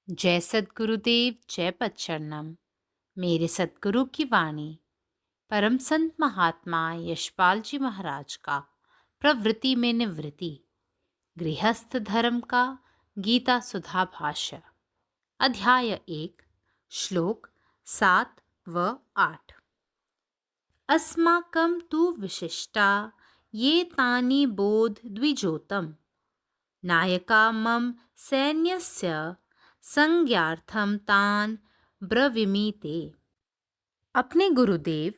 जय सद्गुरुदेव, जय पच्चरणम। मेरे सद्गुरु की वाणी परम संत महात्मा यशपाल जी महाराज का प्रवृत्ति में निवृत्ति गृहस्थ धर्म का गीता सुधा भाष्य अध्याय 1 श्लोक 7 व 8। अस्माकं तु विशिष्टा ये तानि बोध द्विजोतम नायका मम सैन्यस्य संज्ञार्थम तान ब्रवीमि ते। अपने गुरुदेव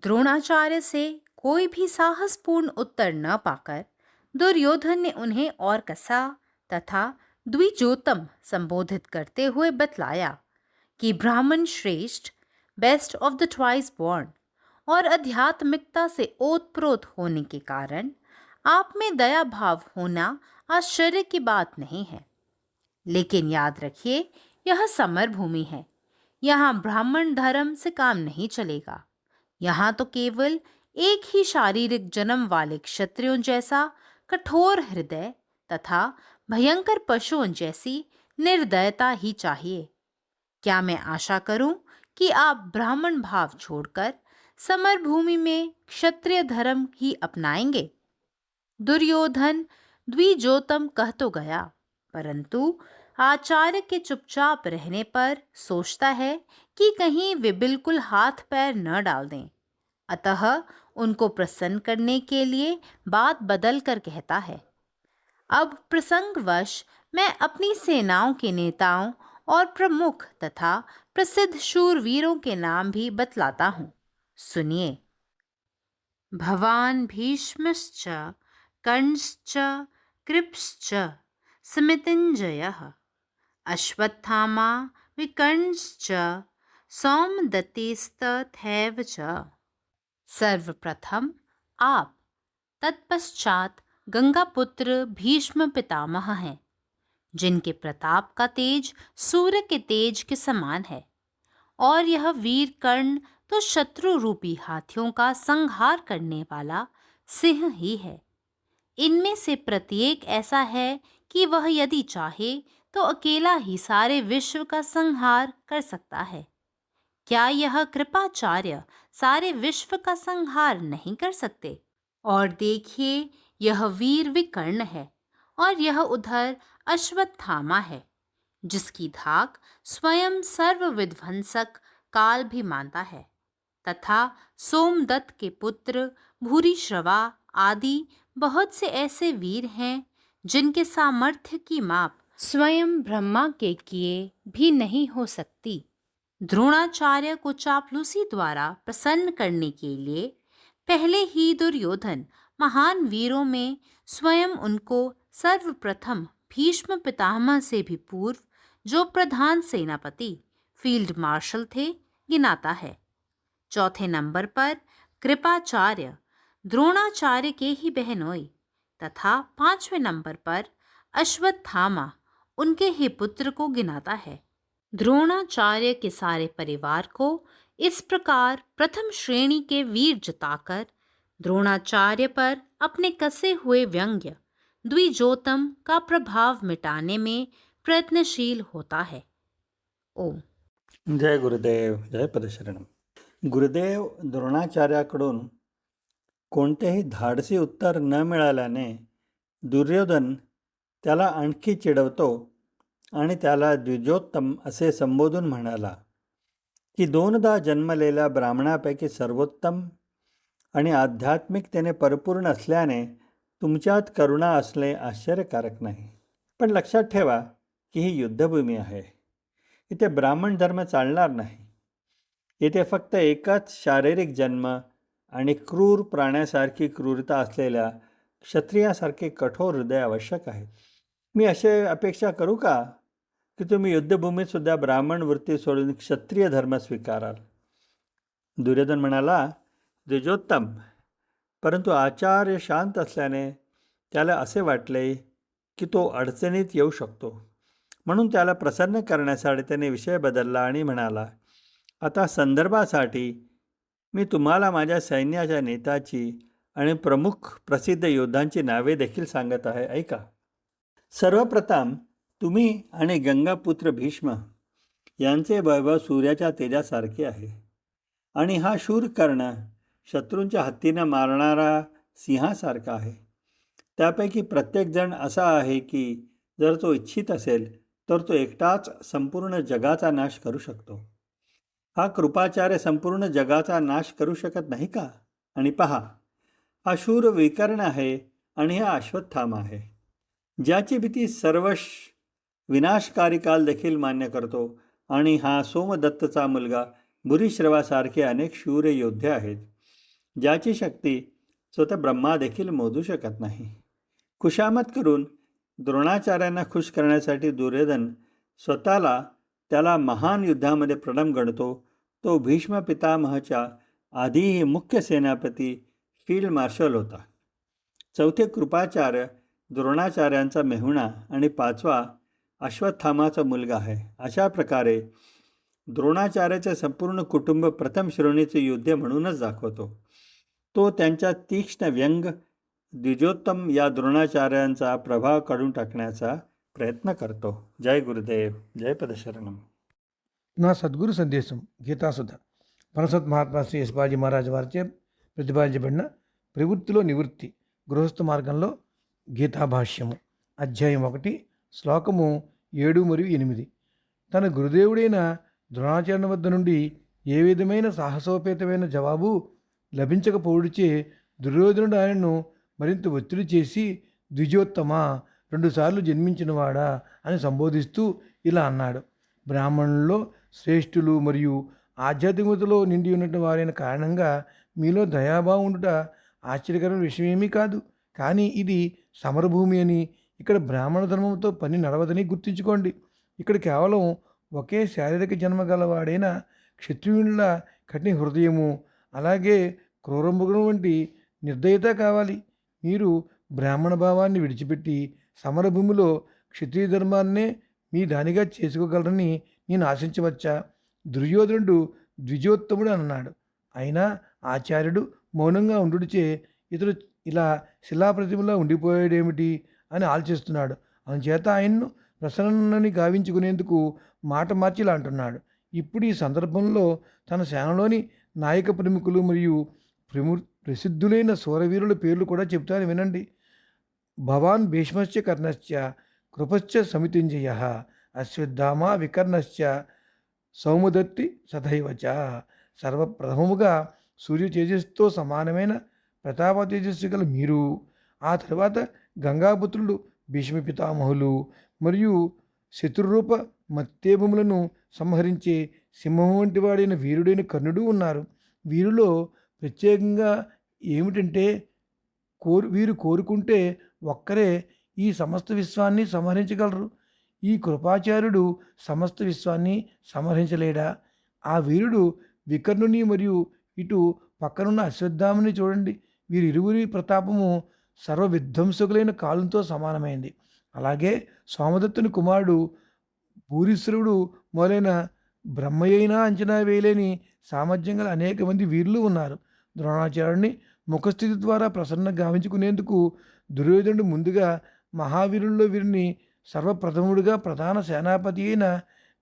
द्रोणाचार्य से कोई भी साहसपूर्ण उत्तर न पाकर दुर्योधन ने उन्हें और कसा तथा द्विजोतम संबोधित करते हुए बतलाया कि ब्राह्मण श्रेष्ठ, best of the twice born और आध्यात्मिकता से ओतप्रोत होने के कारण आप में दया भाव होना आश्चर्य की बात नहीं है। लेकिन याद रखिए, यह समर भूमि है। यहाँ ब्राह्मण धर्म से काम नहीं चलेगा। यहाँ तो केवल एक ही शारीरिक जन्म वाले क्षत्रियों जैसा कठोर हृदय तथा भयंकर पशुओं जैसी निर्दयता ही चाहिए। क्या मैं आशा करूं कि आप ब्राह्मण भाव छोड़कर समर भूमि में क्षत्रिय धर्म ही अपनाएंगे? दुर्योधन द्विजोतम कह तो गया, परंतु आचार्य के चुपचाप रहने पर सोचता है कि कहीं वे बिल्कुल हाथ पैर न डाल दें। अतः उनको प्रसन्न करने के लिए बात बदल कर कहता है, अब प्रसंगवश मैं अपनी सेनाओं के नेताओं और प्रमुख तथा प्रसिद्ध शूरवीरों के नाम भी बतलाता हूँ। सुनिए। भवान भीष्मश्च कर्णश्च कृपश्च समितिञ्जयः अश्वत्थामा विकर्णश्च सौमदत्तिस्तथैव च। सर्वप्रथम आप, तत्पश्चात गंगापुत्र भीष्म पितामह हैं, जिनके प्रताप का तेज सूर्य के तेज के समान है। और यह वीर कर्ण तो शत्रु रूपी हाथियों का संहार करने वाला सिंह ही है। इनमें से प्रत्येक ऐसा है कि वह यदि चाहे तो अकेला ही सारे विश्व का संहार कर सकता है। क्या यह कृपाचार्य सारे विश्व का संहार नहीं कर सकते? और देखिए, यह वीर विकर्ण है और यह उधर अश्वत्थामा है, जिसकी धाक स्वयं सर्वविध्वंसक काल भी मानता है, तथा सोमदत्त के पुत्र भूरिश्रवा आदि बहुत से ऐसे वीर हैं जिनके सामर्थ्य की माप स्वयं ब्रह्मा के किए भी नहीं हो सकती। द्रोणाचार्य को चापलूसी द्वारा प्रसन्न करने के लिए पहले ही दुर्योधन महान वीरों में स्वयं उनको सर्वप्रथम भीष्म पितामह से भी पूर्व, जो प्रधान सेनापति फील्ड मार्शल थे, गिनाता है। चौथे नंबर पर कृपाचार्य द्रोणाचार्य के ही बहनोई तथा पांचवें नंबर पर अश्वत्थामा उनके ही पुत्र को गिनाता है। द्रोणाचार्य के सारे परिवार को इस प्रकार प्रथम श्रेणी के वीर जताकर द्रोणाचार्य पर अपने कसे हुए व्यंग्य द्विजोतम का प्रभाव मिटाने में प्रयत्नशील होता है। ओम। जय गुरुदेव, जय पदशरणम। गुरुदेव द्रोणाचार्याकडून कोणतेही धाडसी उत्तर न मिळाल्याने दुर्योधन त्याला आणखी चिडवतो आणि त्याला द्विजोत्तम असे संबोधून म्हणाला की दोनदा जन्मलेल्या ब्राह्मणापैकी सर्वोत्तम आणि आध्यात्मिकतेने परिपूर्ण असल्याने तुमच्यात करुणा असणे आश्चर्यकारक नाही. पण लक्षात ठेवा की ही युद्धभूमी आहे. इथे ब्राह्मण धर्म चालणार नाही. येथे फक्त एकच शारीरिक जन्म आणि क्रूर प्राण्यासारखी क्रूरता असलेल्या क्षत्रियासारखे कठोर हृदय आवश्यक आहे. मी असे अपेक्षा करू का की तुम्ही युद्धभूमीत सुद्धा ब्राह्मण वृत्ती सोडून क्षत्रिय धर्म स्वीकाराल? दुर्योधन म्हणाला, द्विजोत्तम. परंतु आचार्य शांत असल्याने त्याला असे वाटले की तो अडचणीत येऊ शकतो. म्हणून त्याला प्रसन्न करण्यासाठी त्याने विषय बदलला आणि म्हणाला, आता संदर्भासाठी मी तुम्हाला माझ्या सैन्याच्या नेत्याची आणि प्रमुख प्रसिद्ध योद्धांची नावे देखील सांगत आहे, ऐका. सर्वप्रथम तुम्ही आणि गंगापुत्र भीष्म यांचे वैभव सूर्याच्या तेजासारखे आहे. आणि हा शूर कर्ण शत्रूंच्या हत्तीनं मारणारा सिंहासारखा आहे. त्यापैकी प्रत्येकजण असा आहे की जर तो इच्छित असेल तर तो एकटाच संपूर्ण जगाचा नाश करू शकतो. हा कृपाचार्य संपूर्ण जगाचा नाश करू शकत नाही का? आणि पहा, हा शूर विकर्ण आहे आणि हा अश्वत्थामा आहे, ज्याची भीती सर्व विनाशकारी काल देखील मान्य करतो. आणि हा सोमदत्तचा मुलगा भूरिश्रवासारखे अनेक शूर योद्धे आहेत, ज्याची शक्ती स्वतः ब्रह्मा देखील मोजू शकत नाही. खुशामत करून द्रोणाचार्यांना खुश करण्यासाठी दुर्योधन स्वतःला त्याला महान युद्धामध्ये प्रणम गणतो. तो भीष्म पितामहच्या आधीही मुख्य सेनापती फील्ड मार्शल होता. चौथे कृपाचार्य द्रोणाचार्यांचा मेहुणा आणि पाचवा अश्वत्थामाचा मुलगा आहे. अशा प्रकारे द्रोणाचार्याचे संपूर्ण कुटुंब प्रथम श्रेणीचे योद्धे म्हणूनच दाखवतो. तो त्यांच्या तीक्ष्ण व्यंग द्विजोत्तम या द्रोणाचार्यांचा प्रभाव काढून टाकण्याचा प्रयत्न करतो. जय गुरुदेव, जय पदशरणम. నా సద్గురు సందేశం గీతాసుధ పరసత్ మహాత్మా శ్రీ యశ్వాజీ మహారాజ్ వారిచే ప్రతిపాదించబడిన ప్రవృత్తిలో నివృత్తి గృహస్థ మార్గంలో గీతాభాష్యము అధ్యాయం 1 శ్లోకము 7 మరియు 8. తన గురుదేవుడైన ద్రోణాచార్యుని వద్ద నుండి ఏ విధమైన సాహసోపేతమైన జవాబు లభించకపోవడిచే దుర్యోధనుడు ఆయనను మరింత ఒత్తిడి చేసి ద్విజోత్తమ, 2 సార్లు జన్మించినవాడా అని సంబోధిస్తూ ఇలా అన్నాడు. బ్రాహ్మణుల్లో శ్రేష్ఠులు మరియు ఆధ్యాత్మికతలో నిండి ఉన్నటువంటి వారైన కారణంగా మీలో దయాభావం ఉండుట ఆశ్చర్యకరమైన విషయమేమీ కాదు. కానీ ఇది సమరభూమి అని, ఇక్కడ బ్రాహ్మణ ధర్మంతో పని నడవదని గుర్తుంచుకోండి. ఇక్కడ కేవలం ఒకే శారీరక జన్మ గలవాడైన క్షత్రియుల కఠిన హృదయము, అలాగే క్రూరమృగం వంటి నిర్దయత కావాలి. మీరు బ్రాహ్మణ భావాన్ని విడిచిపెట్టి సమరభూమిలో క్షత్రియ ధర్మాన్నే మీ దానిగా చేసుకోగలరని నేను ఆశించవచ్చా? దుర్యోధనుడు ద్విజోత్తముడు అన్నాడు. అయినా ఆచార్యుడు మౌనంగా ఉండుడిచే ఇతడు ఇలా శిలాప్రతిమలా ఉండిపోయాడేమిటి అని ఆలోచిస్తున్నాడు. అందుచేత ఆయన్ను ప్రసన్నని గావించుకునేందుకు మాట మార్చి ఇలా అంటున్నాడు. ఇప్పుడు ఈ సందర్భంలో తన సేనలోని నాయక ప్రముఖులు మరియు ప్రసిద్ధులైన సూరవీరుల పేర్లు కూడా చెప్తాను వినండి. భవాన్ భీష్మశ్చ కర్ణశ్చ కృపశ్చ సమితింజయ అశ్వత్థామ వికర్ణశ్చ సౌమదత్తి సదైవచ. సర్వప్రథముగా సూర్య తేజస్సుతో సమానమైన ప్రతాప తేజస్సు గల మీరు, ఆ తర్వాత గంగాపుత్రులు భీష్మ పితామహులు మరియు శత్రురూప మత్తేభములను సంహరించే సింహం వంటి వాడైన వీరుడైన కర్ణుడు ఉన్నారు. వీరిలో ప్రత్యేకంగా ఏమిటంటే వీరు కోరుకుంటే ఒక్కరే ఈ సమస్త విశ్వాన్ని సంహరించగలరు. ఈ కృపాచార్యుడు సమస్త విశ్వాన్ని సంహరించలేడా? ఆ వీరుడు వికర్ణుని మరియు ఇటు పక్కనున్న అశ్వత్థాముని చూడండి. వీరిరువురి ప్రతాపము సర్వవిధ్వంసకులైన కాలంతో సమానమైంది. అలాగే సోమదత్తుని కుమారుడు భూరిశ్రవుడు మొదలైన బ్రహ్మయైనా అంచనా వేయలేని సామర్థ్యం గల అనేక మంది వీరులు ఉన్నారు. ద్రోణాచార్యుడిని ముఖస్థితి ద్వారా ప్రసన్న గావించుకునేందుకు దుర్యోధనుడు ముందుగా మహావీరుల్లో వీరిని సర్వప్రథముడిగా ప్రధాన సేనాపతి అయిన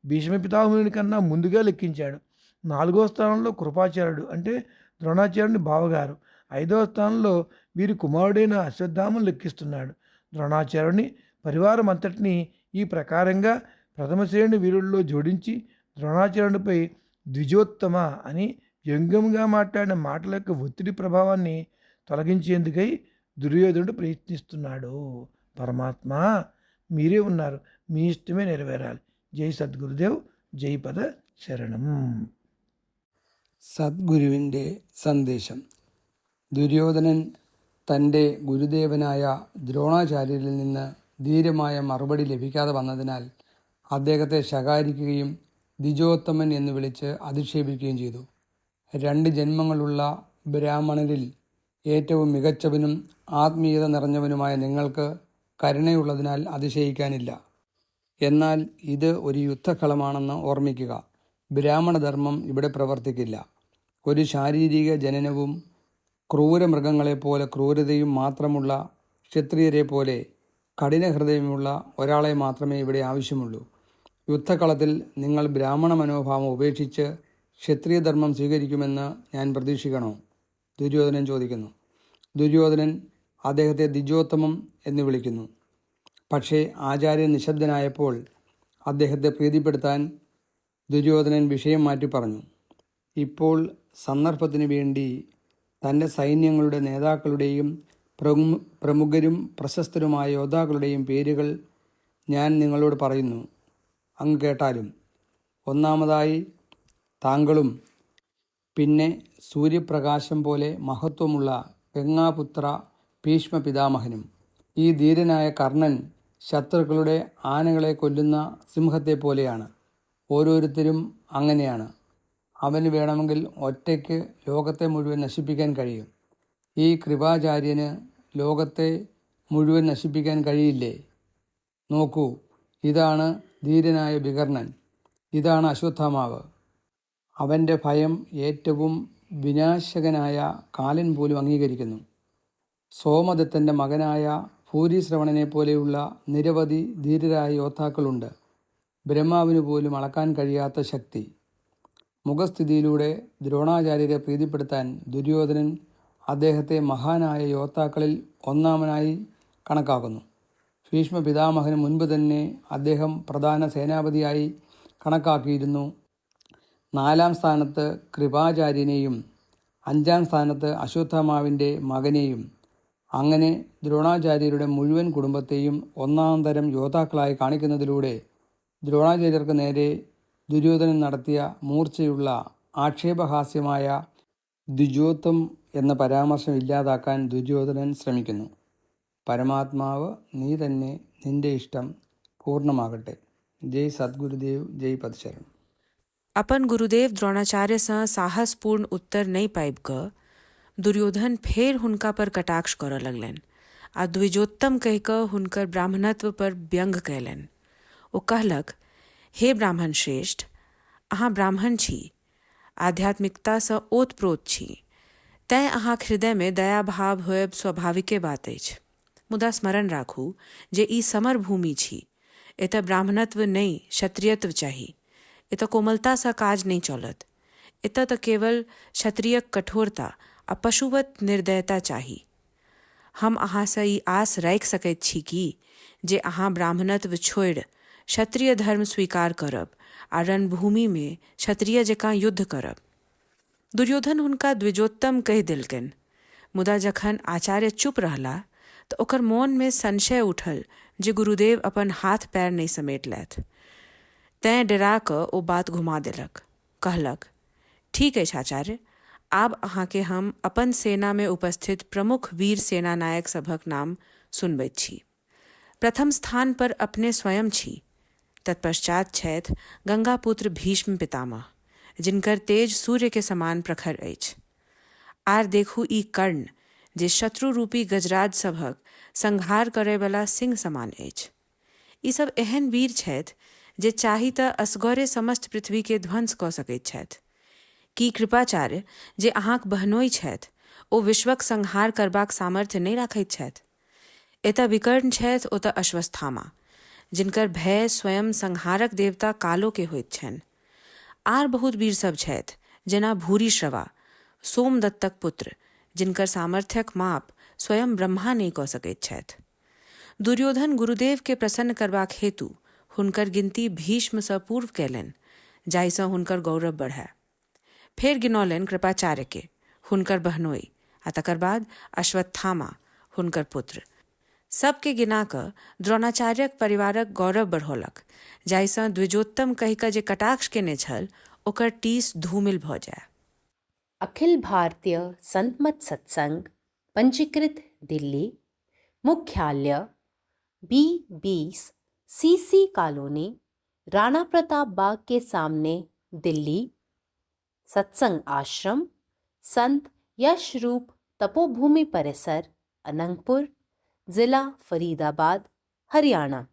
భీష్మ పితామహుని కన్నా ముందుగా లెక్కించాడు. 4వ స్థానంలో కృపాచార్యుడు అంటే ద్రోణాచార్యుని బావగారు, 5వ స్థానంలో వీరి కుమారుడైన అశ్వత్థామను లెక్కిస్తున్నాడు. ద్రోణాచార్యుని పరివారం అంతటినీ ఈ ప్రకారంగా ప్రథమ శ్రేణి వీరుల్లో జోడించి ద్రోణాచార్యునిపై ద్విజోత్తమ అని వ్యంగ్యంగా మాట్లాడిన మాటల యొక్క ఒత్తిడి ప్రభావాన్ని తొలగించేందుకై దుర్యోధనుడు ప్రయత్నిస్తున్నాడు. పరమాత్మ మీరే ఉన్నారు, మీ ఇష్టమే నెరవేరాలి. జై సద్గురుదేవ్, జై పద ശരണം. സദ്ഗുരുവിൻ്റെ സന്ദേശം. ദുര്യോധനൻ തൻ്റെ ഗുരുദേവനായ ദ്രോണാചാര്യരിൽ നിന്ന് ധീരമായ മറുപടി ലഭിക്കാതെ വന്നതിനാൽ അദ്ദേഹത്തെ ശകാരിക്കുകയും ദ്വിജോത്തമൻ എന്ന് വിളിച്ച് അധിക്ഷേപിക്കുകയും ചെയ്തു. 2 ജന്മങ്ങളുള്ള ബ്രാഹ്മണരിൽ ഏറ്റവും മികച്ചവനും ആത്മീയത നിറഞ്ഞവനുമായ നിങ്ങൾക്ക് കരുണയുള്ളതിനാൽ അതിശയിക്കാനില്ല. എന്നാൽ ഇത് ഒരു യുദ്ധക്കളമാണെന്ന് ഓർമ്മിക്കുക. ബ്രാഹ്മണധർമ്മം ഇവിടെ പ്രവർത്തിക്കില്ല. ഒരു ശാരീരിക ജനനവും ക്രൂരമൃഗങ്ങളെപ്പോലെ ക്രൂരതയും മാത്രമുള്ള ക്ഷത്രിയരെ പോലെ കഠിനഹൃദയമുള്ള ഒരാളെ മാത്രമേ ഇവിടെ ആവശ്യമുള്ളൂ. യുദ്ധക്കളത്തിൽ നിങ്ങൾ ബ്രാഹ്മണ മനോഭാവം ഉപേക്ഷിച്ച് ക്ഷത്രിയധർമ്മം സ്വീകരിക്കുമെന്ന് ഞാൻ പ്രതീക്ഷിക്കണോ? ദുര്യോധനൻ ചോദിക്കുന്നു. ദുര്യോധനൻ അദ്ദേഹത്തെ ദ്വിജോത്തമം എന്ന് വിളിക്കുന്നു. പക്ഷേ ആചാര്യൻ നിശബ്ദനായപ്പോൾ അദ്ദേഹത്തെ പ്രീതിപ്പെടുത്താൻ ദുര്യോധനൻ വിഷയം മാറ്റി പറഞ്ഞു. ഇപ്പോൾ സന്ദർഭത്തിന് വേണ്ടി തൻ്റെ സൈന്യങ്ങളുടെ നേതാക്കളുടെയും പ്രമുഖരും പ്രശസ്തരുമായ യോദ്ധാക്കളുടെയും പേരുകൾ ഞാൻ നിങ്ങളോട് പറയുന്നു, അങ്ങ് കേട്ടാലും. ഒന്നാമതായി താങ്കളും പിന്നെ സൂര്യപ്രകാശം പോലെ മഹത്വമുള്ള ഗംഗാപുത്ര ഭീഷ്മ പിതാമഹനും. ഈ ധീരനായ കർണൻ ശത്രുക്കളുടെ ആനകളെ കൊല്ലുന്ന സിംഹത്തെ പോലെയാണ്. ഓരോരുത്തരും അങ്ങനെയാണ്. അവന് വേണമെങ്കിൽ ഒറ്റയ്ക്ക് ലോകത്തെ മുഴുവൻ നശിപ്പിക്കാൻ കഴിയും. ഈ കൃപാചാര്യന് ലോകത്തെ മുഴുവൻ നശിപ്പിക്കാൻ കഴിയില്ലേ? നോക്കൂ, ഇതാണ് ധീരനായ വികർണൻ, ഇതാണ് അശ്വത്ഥാമാവ്. അവൻ്റെ ഭയം ഏറ്റവും വിനാശകനായ കാലൻ പോലും അംഗീകരിക്കുന്നു. സോമദത്തൻ്റെ മകനായ ഭൂരിശ്രവണനെ പോലെയുള്ള നിരവധി ധീരരായ യോദ്ധാക്കളുണ്ട്. ബ്രഹ്മാവിന് പോലും അളക്കാൻ കഴിയാത്ത ശക്തി. മുഖസ്ഥിതിയിലൂടെ ദ്രോണാചാര്യരെ പ്രീതിപ്പെടുത്താൻ ദുര്യോധനൻ അദ്ദേഹത്തെ മഹാനായ യോദ്ധാക്കളിൽ ഒന്നാമനായി കണക്കാക്കുന്നു. ഭീഷ്മ പിതാമഹന് മുൻപ് തന്നെ അദ്ദേഹം പ്രധാന സേനാപതിയായി കണക്കാക്കിയിരുന്നു. 4-ാം സ്ഥാനത്ത് കൃപാചാര്യനെയും 5-ാം സ്ഥാനത്ത് അശ്വത്ഥാമാവിൻ്റെ മകനെയും, അങ്ങനെ ദ്രോണാചാര്യരുടെ മുഴുവൻ കുടുംബത്തെയും ഒന്നാം തരം യോദ്ധാക്കളായി കാണിക്കുന്നതിലൂടെ ദ്രോണാചാര്യർക്ക് നേരെ ദുര്യോധനൻ നടത്തിയ മൂർച്ചയുള്ള ആക്ഷേപഹാസ്യമായ ദ്വിജോത്വം എന്ന പരാമർശം ഇല്ലാതാക്കാൻ ദുര്യോധനൻ ശ്രമിക്കുന്നു. പരമാത്മാവ് നീ തന്നെ, നിന്റെ ഇഷ്ടം പൂർണ്ണമാകട്ടെ. जय सद्गुरुदेव, जय पदशरण। अपन गुरुदेव द्रोणाचार्य सँ साहसपूर्ण उत्तर नहीं पाबि कऽ दुर्योधन फेर हुनका पर कटाक्ष करऽ लगलनि आ द्विजोत्तम कहि कऽ हुनकर ब्राह्मणत्व पर व्यंग कयलनि। ओ कहलक, हे ब्राह्मण श्रेष्ठ, अहाँ ब्राह्मण छी, आध्यात्मिकता सँ ओतप्रोत छी, तैँ अहाँक हृदय में दया भाव होयब स्वाभाविके बात अछि। मुदा स्मरण राखू जे ई समर भूमि छी, एतऽ ब्राह्मणत्व नहीं क्षत्रियत्व चाही। एतऽ कोमलता सँ काज नहीं चलत। एतऽ तऽ केवल क्षत्रियक कठोरता आ पशुवत निर्दयता चाही। हम अहाँ सँ ई आस राखि सकैत छी कि जे अहाँ ब्राह्मणत्व छोड़ि क्षत्रिय धर्म स्वीकार करब आ रणभूमि में क्षत्रिय जकाँ युद्ध करब। दुर्योधन हुनका द्विजोत्तम कहि देलकनि, मुदा जखन आचार्य चुप रहला तऽ ओकर मोन में संशय उठल जे गुरुदेव अपन हाथ पैर नहीं समेटलथि। तैँ डरा कऽ ओ बात घुमा देलक। कहलक, ठीक अछि आचार्य, आब अहाँके हम अपन सेना में उपस्थित प्रमुख वीर सेनानायक सभक नाम सुनबैत छी। प्रथम स्थान पर अपने स्वयं छी। तत्पश्चात छथि गंगापुत्र भीष्म पितामह, जिनकर तेज सूर्य के समान प्रखर अछि। आर देखू ई कर्ण, जे शत्रु रूपी गजराज सभक संहार करयवला सिंह समान अछि। ई सब एहन वीर छथि जे चाही तऽ असगरे समस्त पृथ्वी के ध्वंस कऽ सकैत छथि। की कृपाचार्य, जे अहाँक बहनोई छथि, ओ विश्वक संहार करबाक सामर्थ्य नहीं राखैत छथि? एतऽ विकर्ण छथि, ओतऽ अश्वत्थामा, जिनकर भय स्वयं संहारक देवता कालो के होइत छनि। आर बहुत वीर सब छथि, जेना भूरिश्रवा, सोमदत्तक पुत्र, जिनकर सामर्थ्यक माप स्वयं ब्रह्मा नहीं कऽ सकैत छथि। दुर्योधन गुरुदेव के प्रसन्न करबाक हेतु हुनकर गिनती भीष्म सँ पूर्व कयलनि, जाहिसँ हुनकर गौरव बढ़य। फेर गिनौलनि कृपाचार्य के, हुनकर बहनोई, आ तकर बाद अश्वत्थामा, हुनकर पुत्र। सबके गिना कऽ द्रोणाचार्यक परिवारक गौरव बढ़ौलक, जाहिसँ द्विजोत्तम कहि कऽ जे कटाक्ष केने छल ओकर टीस धूमिल भऽ जाय। अखिल भारतीय संतमत सत्संग, पंजीकृत दिल्ली, मुख्यालय B20 CC colony, Rana Pratap Bagh के सामने, दिल्ली। सत्संग आश्रम संत यशरूप तपोभूमि परिसर, अनंगपुर, जिला फरीदाबाद, हरियाणा।